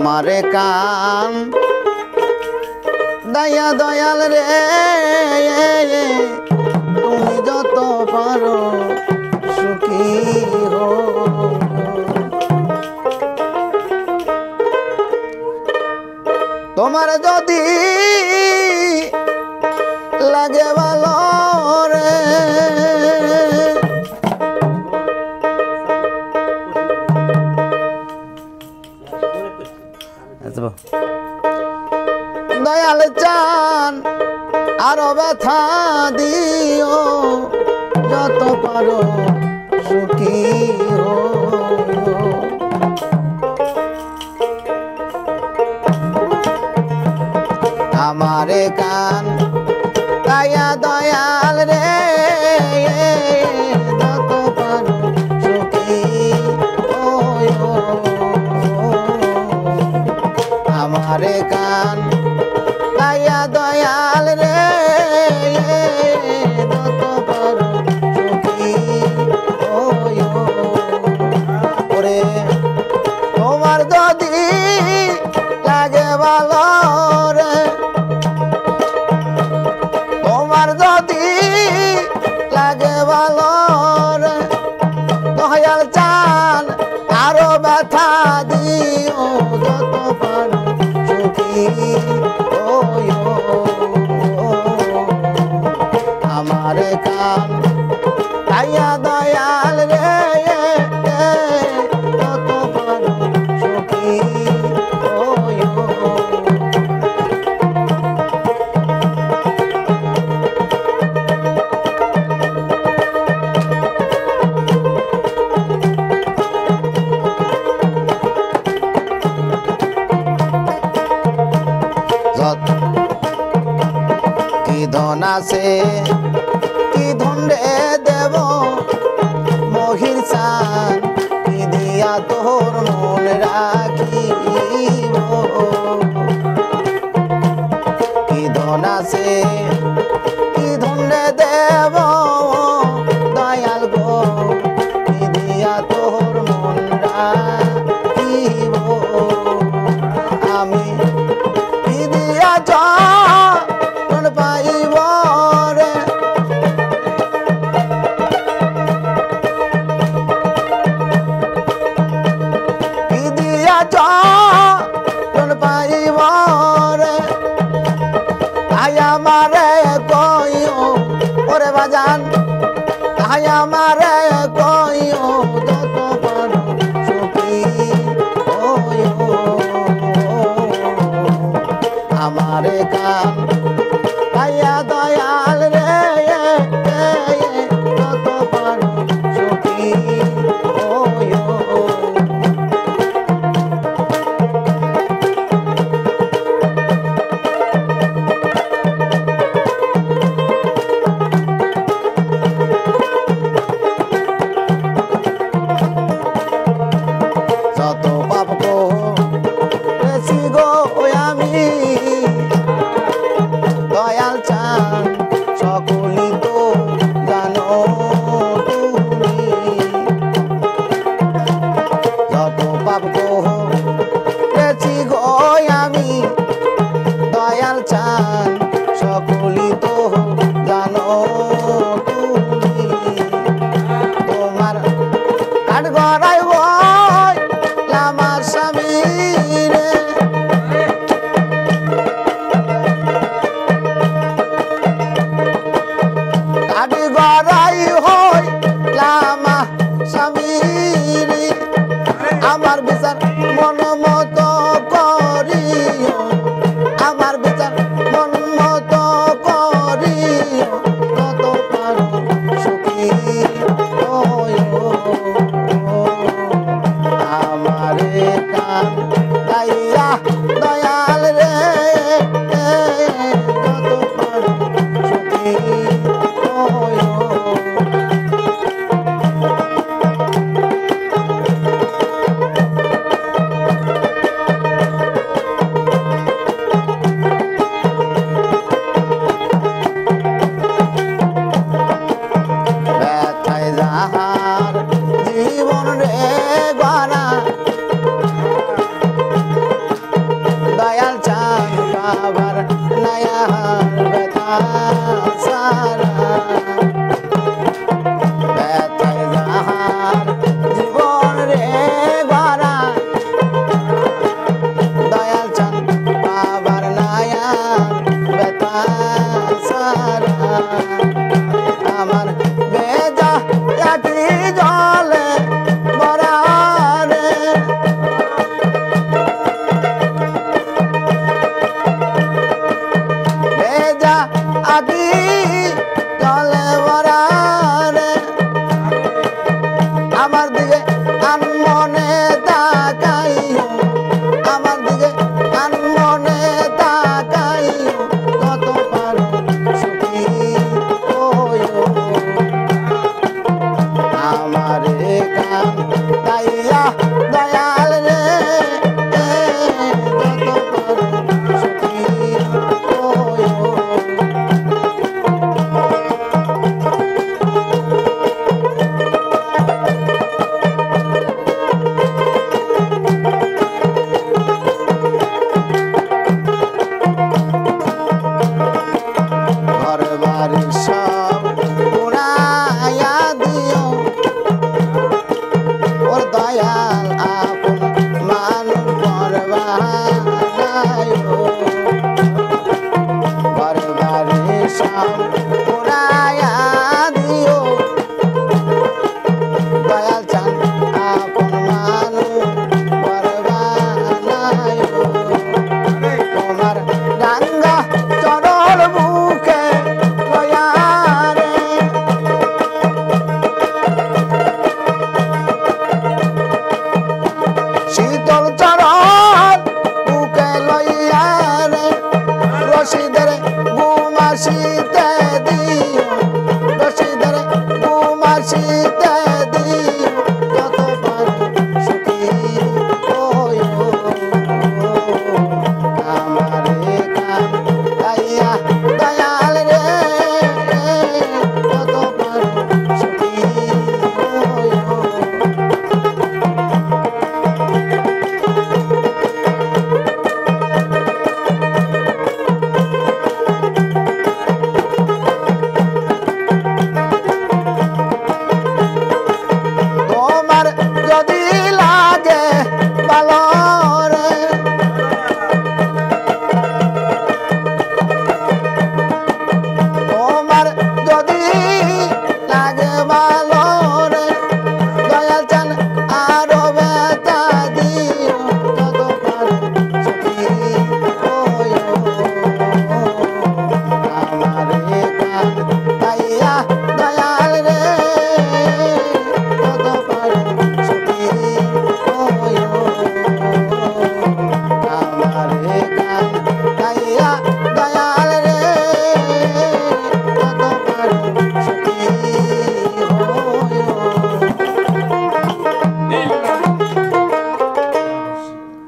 আমারে কান দয়া দয়াল রে তুমি যত পারো সুখী হো তোমার যদি লাগে ভালো রে দয়াল চান আরো ব্যথা দিও যত পারো সুখী হো আমারে কান দয়া দয়াল রে যত পারো সুখী হো আমারে কান দয়া দয়াল রে যত পারো সুখী ওরে তোমার যদি লাগে ভালো রে তোমার যদি লাগে ভালো রে দয়াল চান আরো ব্যথা দিও যত পারো সুখী আমারে কান দয়া দয়াল রে যত পারো সুখী কি ধন আছে কি ধন রে দেব মহির চান কি দিয়া তোর মন রাখিব কি ধন আছে কি ধন রে দেব দয়াল গো কি দিয়া তোর মন রাখিব আমি কি দিয়া জন পাইব রে কি দিয়া জন পাইব রে তাই আমারে কইও ওরে বাজান তাই আমারে কইও যত পারো সুখী আমারে কান দয়া দয়াল রে যত পারো সুখী যত পাপ করেছি গো আমি দয়াল চান সকলি তো জানো তুমি যত পাপ করেছি গো আমি দয়াল চান সকলি তো জানো তুমি তোমার কাঠ গড়াই আমার স্বামী রে কাঠ গড়া